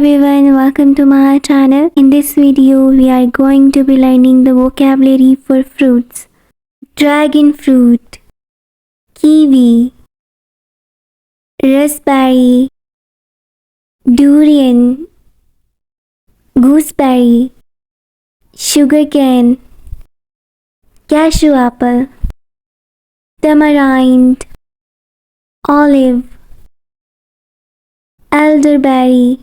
everyone, welcome to my channel. In this video, we are going to be learning the vocabulary for fruits. Dragon fruit, kiwi, raspberry, durian, gooseberry, sugarcane, cashew apple, tamarind, olive, elderberry,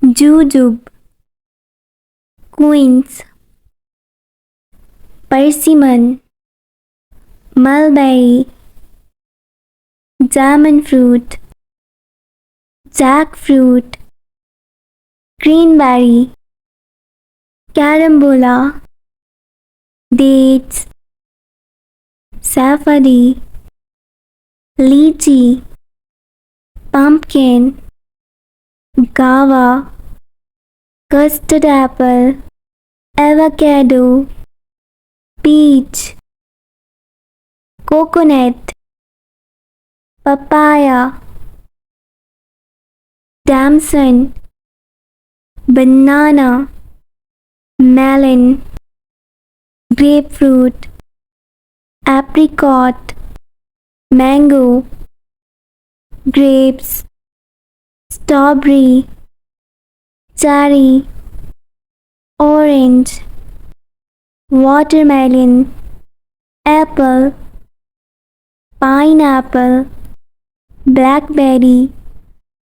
jujube, quince, persimmon, mulberry, diamond fruit, jackfruit, greenberry, carambola, dates, safadi, lychee, pumpkin, guava, custard apple, avocado, peach, coconut, papaya, damson, banana, melon, grapefruit, apricot, mango, grapes, strawberry, cherry, orange, watermelon, apple, pineapple, blackberry,